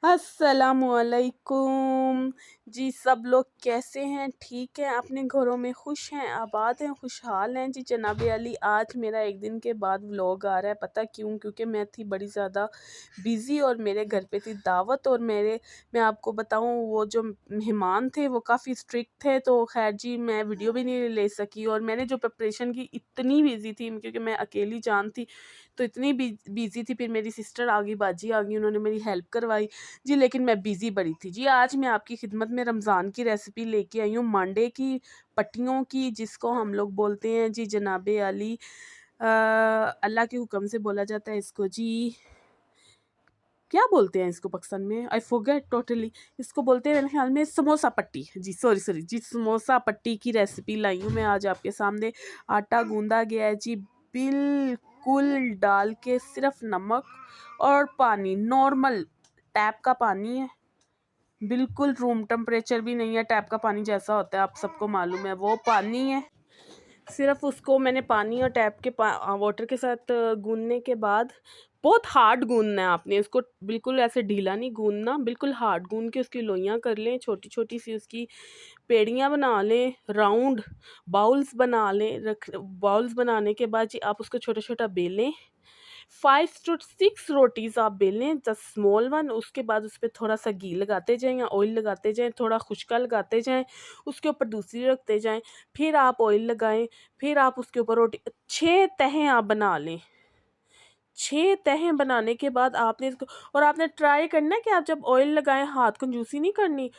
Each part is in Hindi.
अस्सलामुअलैकुम। जी, सब लोग कैसे हैं? ठीक हैं? अपने घरों में खुश हैं, आबाद हैं, खुशहाल हैं? जी, जनाब अली, आज मेरा एक दिन के बाद व्लॉग आ रहा है। पता क्यों? क्योंकि मैं थी बड़ी ज़्यादा बिज़ी और मेरे घर पे थी दावत, और मैं आपको बताऊं, वो जो मेहमान थे वो काफ़ी स्ट्रिक्ट थे, तो खैर जी मैं वीडियो भी नहीं ले सकी। और मैंने जो प्रिपरेशन की, इतनी बिज़ी थी क्योंकि मैं अकेली जान थी, तो इतनी बिज़ी थी। फिर मेरी सिस्टर आ गई, बाजी आ गई, उन्होंने मेरी हेल्प करवाई। जी, लेकिन मैं बिज़ी बड़ी थी। जी, आज मैं आपकी खिदमत में रमज़ान की रेसिपी लेके आई हूँ, मांडे की पट्टियों की, जिसको हम लोग बोलते हैं जी जनाबे अली, अल्लाह के हुक्म से बोला जाता है इसको जी, क्या बोलते हैं इसको पाकिस्तान में? I forget totally. इसको बोलते हैं मेरे ख़्याल में समोसा पट्टी। जी, सॉरी जी, समोसा पट्टी की रेसिपी लाई हूँ मैं आज आपके सामने। आटा गूँधा गया है जी, बिल्कुल डाल के, सिर्फ़ नमक और पानी, नॉर्मल टैप का पानी है। बिल्कुल रूम टेम्परेचर भी नहीं है, टैप का पानी जैसा होता है आप सबको मालूम है, वो पानी है। सिर्फ़ उसको मैंने पानी और टैप के वाटर के साथ गूँथने के बाद, बहुत हार्ड गूँथना है आपने इसको, बिल्कुल ऐसे ढीला नहीं गूँथना, बिल्कुल हार्ड गूँथ के उसकी लोइयाँ कर लें, छोटी-छोटी सी उसकी पेड़ियाँ बना लें, राउंड बाउल्स बना लें। बाउल्स बनाने के बाद जी आप उसको छोटा-छोटा बेलें। 5 टू 6 रोटीज़ आप बेलें, जस्ट स्मॉल वन। उसके बाद उस पे थोड़ा-सा घी लगाते जाएँ या ऑयल लगाते जाएँ, थोड़ा खुशका लगाते जाएँ, उसके ऊपर दूसरी रखते जाएँ, फिर आप ऑयल लगाएँ, फिर आप उसके ऊपर रोटी 6 तहें आप बना लें। 6 तहें बनाने के बाद आपने इसको, और आपने ट्राई करना है कि आप जब ऑयल लगाएँ, हाथ कंजूसी नहीं करनी।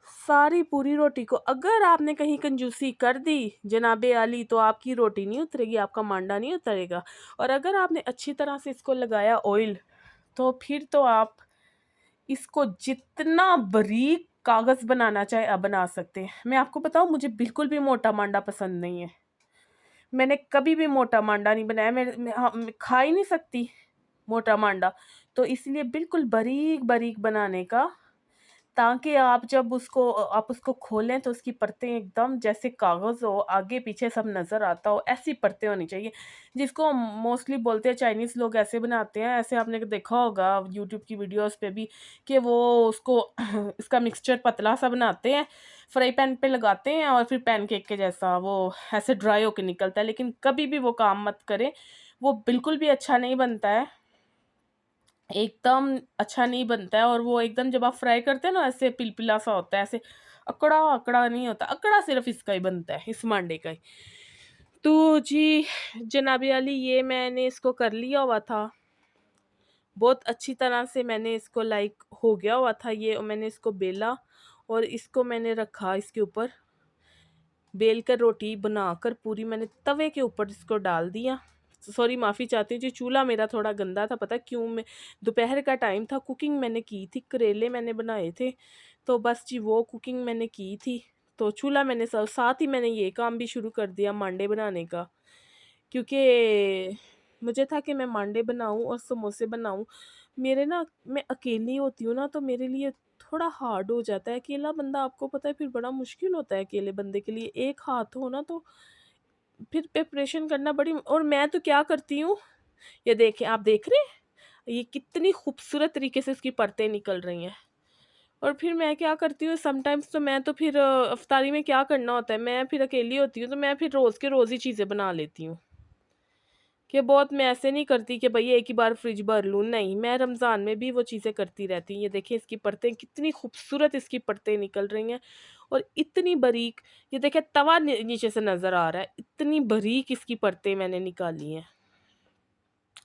सारी पूरी रोटी को, अगर आपने कहीं कंजूसी कर दी जनाबे आली, तो आपकी रोटी नहीं उतरेगी, आपका मांडा नहीं उतरेगा। और अगर आपने अच्छी तरह से इसको लगाया ऑयल, तो फिर तो आप इसको जितना बारीक कागज़ बनाना चाहे आप बना सकते हैं। मैं आपको बताऊँ, मुझे बिल्कुल भी मोटा मांडा पसंद नहीं है। मैंने कभी भी मोटा मांडा नहीं बनाया। मैं खा ही नहीं सकती मोटा मांडा। तो इसलिए बिल्कुल बारीक-बारीक बनाने का, ताकि आप उसको खोलें तो उसकी परतें एकदम जैसे कागज़ हो, आगे-पीछे सब नज़र आता हो, ऐसी परतें होनी चाहिए। जिसको मोस्टली बोलते हैं, चाइनीज़ लोग ऐसे बनाते हैं, ऐसे आपने देखा होगा यूट्यूब की वीडियोज़ पे भी, कि वो उसको इसका मिक्सचर पतला-सा बनाते हैं, फ्राई पैन पे लगाते हैं और फिर पैनकेक के जैसा वो ऐसे ड्राई होके निकलता है। लेकिन कभी भी वो काम मत करें, वो बिल्कुल भी अच्छा नहीं बनता है। एकदम अच्छा नहीं बनता है, और वो एकदम जब आप फ्राई करते हैं ना, ऐसे पिलपिला सा होता है, ऐसे अकड़ा-अकड़ा नहीं होता, अकड़ा सिर्फ़ इसका ही बनता है, इस मांडे का ही। तो जी, जनाबे अली, ये मैंने इसको कर लिया हुआ था, बहुत अच्छी तरह से मैंने इसको, लाइक हो गया हुआ था ये, और मैंने इसको बेला और इसको मैंने रखा इसके ऊपर, बेल कर रोटी बनाकर पूरी मैंने तवे के ऊपर इसको डाल दिया। सॉरी, माफ़ी चाहती हूँ जी, चूल्हा मेरा थोड़ा गंदा था, पता क्यों? मैं दोपहर का टाइम था, कुकिंग मैंने की थी, करेले मैंने बनाए थे, तो बस जी वो कुकिंग मैंने की थी। तो चूल्हा मैंने साथ ही मैंने ये काम भी शुरू कर दिया मांडे बनाने का, क्योंकि मुझे था कि मैं मांडे बनाऊँ और समोसे बनाऊँ। मेरे ना, मैं अकेली होती हूँ ना, तो मेरे लिए थोड़ा हार्ड हो जाता है। अकेला बंदा, आपको पता है, फिर बड़ा मुश्किल होता है अकेले बंदे के लिए। एक हाथ हो ना, तो फिर प्रिपरेशन करना बड़ी, और मैं तो क्या करती हूँ, ये देखिए, आप देख रहे हैं? ये कितनी खूबसूरत तरीके से इसकी परतें निकल रही हैं। और फिर मैं क्या करती हूँ, समटाइम्स तो मैं तो फिर इफ्तारी में क्या करना होता है, मैं फिर अकेली होती हूँ, तो मैं फिर रोज़ के रोज़ ही चीज़ें बना लेती हूँ। कि बहुत, मैं ऐसे नहीं करती कि भई एक ही बार फ्रिज भर लूँ, नहीं, मैं रमज़ान में भी वो चीज़ें करती रहती हूँ। ये देखिए, इसकी परतें कितनी खूबसूरत इसकी परतें निकल रही हैं, और इतनी बारीक, ये देखिए तवा नीचे से नज़र आ रहा है, इतनी बारीक इसकी परतें मैंने निकाली हैं।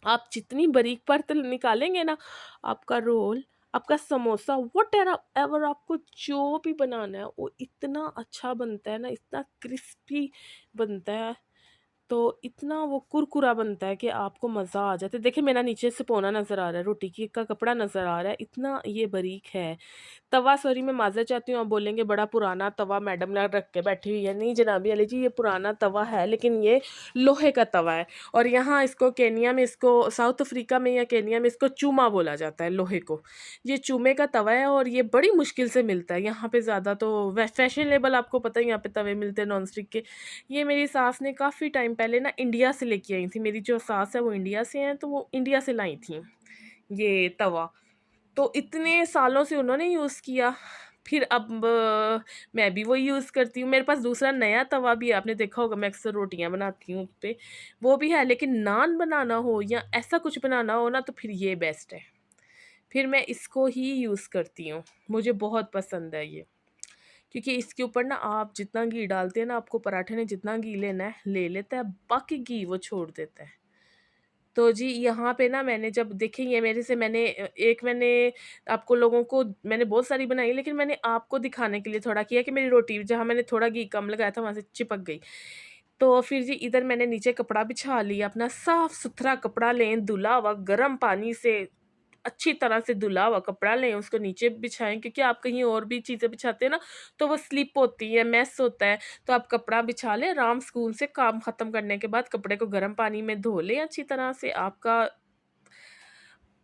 आप जितनी बारीक परत निकालेंगे ना, आपका रोल, आपका समोसा, व्हाटएवर एवर आपको जो भी बनाना है, वो इतना अच्छा बनता है ना, इतना क्रिस्पी बनता है, तो इतना वो कुरकुरा बनता है कि आपको मज़ा आ जाता है। देखिए, मेरा नीचे से पौना नज़र आ रहा है, रोटी की का कपड़ा नज़र आ रहा है, इतना ये बारीक है। तवा, सॉरी मैं माज़रत चाहती हूँ, आप बोलेंगे बड़ा पुराना तवा मैडम ना रख के बैठी हुई है। नहीं जनाबी अली जी, ये पुराना तवा है, लेकिन ये लोहे का तवा है। और यहाँ इसको केनिया में, इसको साउथ अफ्रीका में या केनिया में इसको चूमा बोला जाता है, लोहे को। ये चूमे का तवा है, और ये बड़ी मुश्किल से मिलता है यहाँ पे। ज़्यादा तो फैशनेबल, आपको पता है यहाँ पे तवे मिलते हैं नॉन स्टिक के। ये मेरी सास ने काफ़ी टाइम पहले ना इंडिया से लेके आई थी। मेरी जो सास है वो इंडिया से हैं, तो वो इंडिया से लाई थी ये तवा। तो इतने सालों से उन्होंने यूज़ किया, फिर अब मैं भी वही यूज़ करती हूँ। मेरे पास दूसरा नया तवा भी है, आपने देखा होगा मैं अक्सर रोटियाँ बनाती हूँ उसपे, वो भी है, लेकिन नान बनाना हो या ऐसा कुछ बनाना हो ना तो फिर ये बेस्ट है। फिर मैं इसको ही यूज़ करती हूँ, मुझे बहुत पसंद है ये। क्योंकि इसके ऊपर ना आप जितना घी डालते हैं ना, आपको पराठे ने जितना घी लेना है ले लेता है, बाकी घी वो छोड़ देता है। तो जी यहाँ पे ना मैंने जब देखिए ये मेरे से मैंने एक मैंने आपको लोगों को मैंने बहुत सारी बनाई, लेकिन मैंने आपको दिखाने के लिए थोड़ा किया कि मेरी रोटी जहाँ मैंने थोड़ा घी कम लगाया था वहाँ से चिपक गई। तो फिर जी इधर मैंने नीचे कपड़ा बिछा लिया, अपना साफ-सुथरा कपड़ा लें, धुला हुआ गर्म पानी से अच्छी तरह से धुला हुआ कपड़ा लें, उसको नीचे बिछाएँ, क्योंकि आप कहीं और भी चीज़ें बिछाते हैं ना, तो वो स्लिप होती है, मेस होता है। तो आप कपड़ा बिछा लें, आराम सुकून से काम ख़त्म करने के बाद कपड़े को गर्म पानी में धो लें अच्छी तरह से, आपका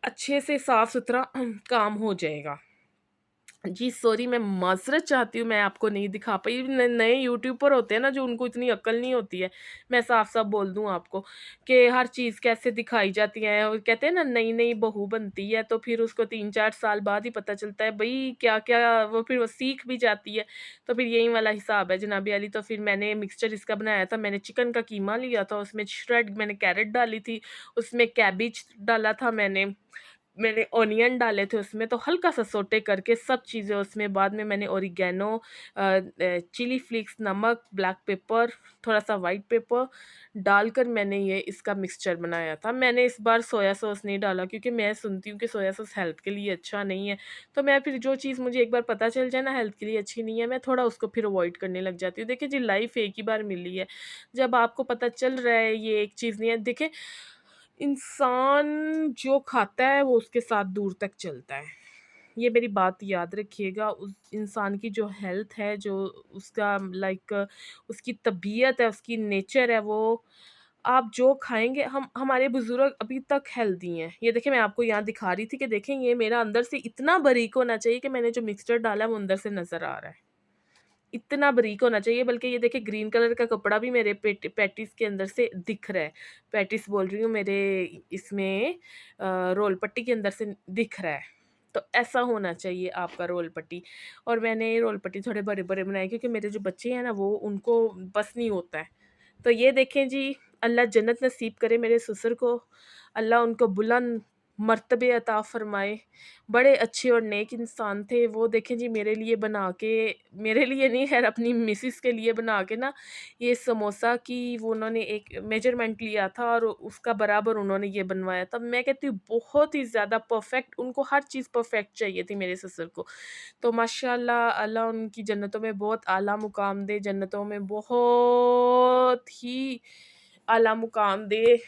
अच्छे से साफ-सुथरा काम हो जाएगा। जी, सॉरी, मैं माज़रत चाहती हूँ, मैं आपको नहीं दिखा पाई। न नए यूट्यूब पर होते हैं ना, जो उनको इतनी अक्ल नहीं होती है। मैं साफ-साफ बोल दूँ आपको कि हर चीज़ कैसे दिखाई जाती है, और कहते हैं ना नई-नई बहू बनती है तो फिर उसको 3-4 साल बाद ही पता चलता है भई क्या-क्या, वो फिर वो सीख भी जाती है। तो फिर यही वाला हिसाब है जनाबी वाली। तो फिर मैंने मिक्सचर इसका बनाया था, मैंने चिकन का कीमा लिया था, उसमें श्रेड मैंने कैरट डाली थी, उसमें कैबेज डाला था मैंने ऑनियन डाले थे उसमें, तो हल्का-सा सौटे करके सब चीज़ें उसमें, बाद में मैंने ओरिगैनो, चिली फ्लेक्स, नमक, ब्लैक पेपर, थोड़ा-सा व्हाइट पेपर डालकर मैंने ये इसका मिक्सचर बनाया था। मैंने इस बार सोया सॉस नहीं डाला, क्योंकि मैं सुनती हूँ कि सोया सॉस हेल्थ के लिए अच्छा नहीं है। तो मैं फिर जो चीज़ मुझे एक बार पता चल जाए ना हेल्थ के लिए अच्छी नहीं है, मैं थोड़ा उसको फिर अवॉइड करने लग जाती हूँ। देखिए जी, लाइफ़ एक ही बार मिली है। जब आपको पता चल रहा है ये एक चीज़ नहीं है, देखिए इंसान जो खाता है वो उसके साथ दूर तक चलता है। ये मेरी बात याद रखिएगा, उस इंसान की जो हेल्थ है, जो उसका लाइक उसकी तबीयत है, उसकी नेचर है, वो आप जो खाएँगे, हम हमारे बुज़ुर्ग अभी तक हेल्दी हैं। ये देखिए मैं आपको यहाँ दिखा रही थी कि देखें ये मेरा अंदर से इतना बारीक होना चाहिए कि मैंने जो मिक्सचर डाला है वो अंदर से नज़र आ रहा है। इतना बारीक होना चाहिए, बल्कि ये देखिए ग्रीन कलर का कपड़ा भी मेरे पैटीज़ के अंदर से दिख रहा है। पैटीज़ बोल रही हूँ, मेरे इसमें रोल पट्टी के अंदर से दिख रहा है। तो ऐसा होना चाहिए आपका रोल पट्टी। और मैंने रोल पट्टी थोड़े बड़े-बड़े बनाए, क्योंकि मेरे जो बच्चे हैं ना वो उनको बस नहीं होता है। तो ये देखें जी, अल्लाह जन्नत नसीब करे मेरे ससुर को, अल्लाह उनको बुलंद मर्तबे अता फ़रमाए। बड़े अच्छे और नेक इंसान थे वो। देखें जी मेरे लिए बना के, मेरे लिए नहीं ख़ैर अपनी मिसेस के लिए बना के ना, ये समोसा की वो उन्होंने एक मेजरमेंट लिया था और उसका बराबर उन्होंने ये बनवाया था। मैं कहती हूँ बहुत ही ज़्यादा परफ़ेक्ट, उनको हर चीज़ परफ़ेक्ट चाहिए थी मेरे ससुर को। तो माशाअल्लाह, अल्लाह उनकी जन्नतों में बहुत आला मुकाम दे, जन्नतों में बहुत ही आला मुकाम दे,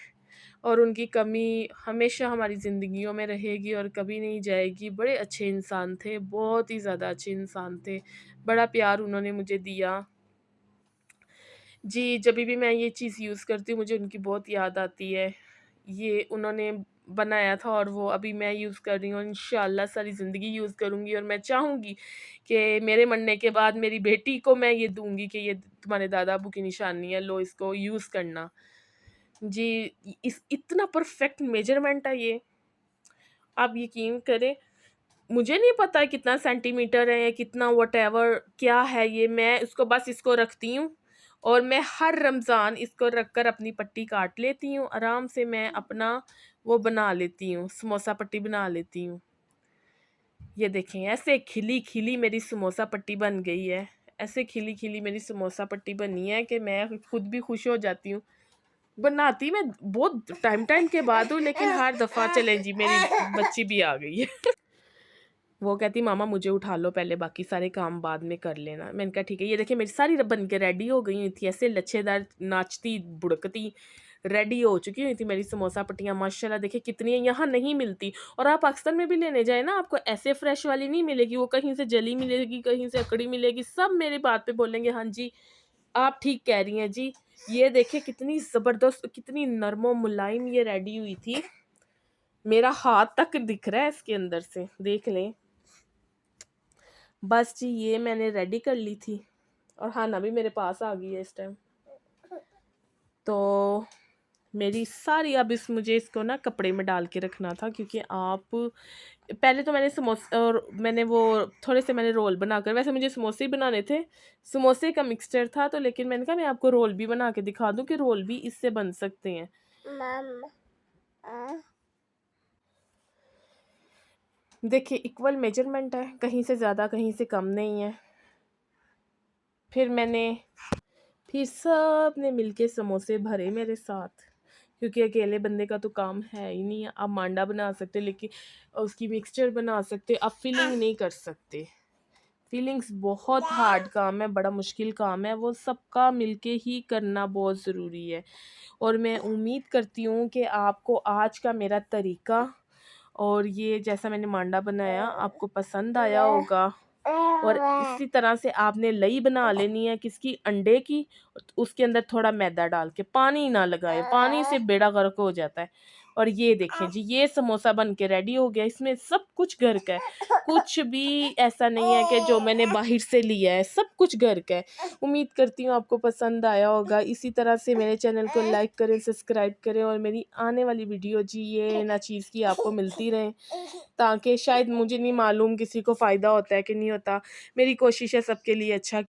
और उनकी कमी हमेशा हमारी ज़िंदगियों में रहेगी और कभी नहीं जाएगी। बड़े अच्छे इंसान थे, बहुत ही ज़्यादा अच्छे इंसान थे, बड़ा प्यार उन्होंने मुझे दिया। जी, जभी भी मैं ये चीज़ यूज़ करती हूँ मुझे उनकी बहुत याद आती है। ये उन्होंने बनाया था और वो अभी मैं यूज़ कर रही हूँ, इंशाअल्लाह सारी ज़िंदगी यूज़ करूँगी, और मैं चाहूँगी कि मेरे मरने के बाद मेरी बेटी को मैं ये दूँगी कि ये तुम्हारे दादा-अबू की निशानी है, लो इसको यूज़ करना। जी, इस इतना परफ़ेक्ट मेजरमेंट है ये, आप यकीन करें, मुझे नहीं पता कितना सेंटीमीटर है, कितना व्हाटएवर क्या है ये, मैं उसको बस इसको रखती हूँ और मैं हर रमज़ान इसको रख कर अपनी पट्टी काट लेती हूँ, आराम से मैं अपना वो बना लेती हूँ, समोसा पट्टी बना लेती हूँ। ये देखें ऐसे खिली-खिली मेरी समोसा पट्टी बन गई है, ऐसे खिली-खिली मेरी समोसा पट्टी बनी है कि मैं खुद भी खुश हो जाती हूँ। बनाती मैं बहुत टाइम-टाइम के बाद हूँ, लेकिन हर दफ़ा चलें जी मेरी बच्ची भी आ गई है। वो कहती मामा मुझे उठा लो पहले, बाकी सारे काम बाद में कर लेना। मैंने कहा ठीक है। ये देखिए मेरी सारी बन के रेडी हो गई हुई थी, ऐसे लच्छेदार नाचती, बुड़कती रेडी हो चुकी हुई थी मेरी समोसा पट्टियाँ, माशाल्लाह देखिए कितनी है, यहाँ नहीं मिलती। और आप पाकिस्तान में भी लेने जाएँ ना, आपको ऐसे फ्रेश वाली नहीं मिलेगी, वो कहीं से जली मिलेगी, कहीं से अकड़ी मिलेगी, सब मेरी बात पे बोलेंगे हाँ जी, आप ठीक कह रही हैं जी। ये देखिए कितनी ज़बरदस्त, कितनी नर्म मुलायम ये रेडी हुई थी। मेरा हाथ तक दिख रहा है इसके अंदर से, देख लें। बस जी ये मैंने रेडी कर ली थी और हाना भी मेरे पास आ गई है इस टाइम। तो मेरी सारी अब मुझे इसको ना कपड़े में डाल के रखना था, क्योंकि आप पहले तो मैंने समोसे और मैंने वो थोड़े से मैंने रोल बनाकर, वैसे मुझे समोसे ही बनाने थे, समोसे का मिक्सचर था, तो लेकिन मैंने कहा मैं आपको रोल भी बना के दिखा दूं कि रोल भी इससे बन सकते हैं। देखिए इक्वल मेजरमेंट है, कहीं से ज़्यादा कहीं से कम नहीं है। फिर सब ने मिलके समोसे भरे मेरे साथ, क्योंकि अकेले बंदे का तो काम है ही नहीं है। आप मांडा बना सकते लेकिन उसकी मिक्सचर बना सकते, आप फिलिंग नहीं कर सकते। फीलिंग्स बहुत हार्ड काम है, बड़ा मुश्किल काम है, वो सबका मिलके ही करना बहुत ज़रूरी है। और मैं उम्मीद करती हूँ कि आपको आज का मेरा तरीका और ये जैसा मैंने मांडा बनाया आपको पसंद आया होगा। और इसी तरह से आपने लई बना लेनी है किसकी, अंडे की। उसके अंदर थोड़ा मैदा डाल के, पानी ना लगाए, पानी से बेड़ा गर्क हो जाता है। और ये देखें जी, ये समोसा बन के रेडी हो गया। इसमें सब कुछ घर का है, कुछ भी ऐसा नहीं है कि जो मैंने बाहर से लिया है, सब कुछ घर का है। उम्मीद करती हूँ आपको पसंद आया होगा। इसी तरह से मेरे चैनल को लाइक करें, सब्सक्राइब करें, और मेरी आने वाली वीडियो जी ये ना चीज़ की आपको मिलती रहे, ताकि शायद मुझे नहीं मालूम किसी को फ़ायदा होता है कि नहीं होता। मेरी कोशिश है सबके लिए अच्छा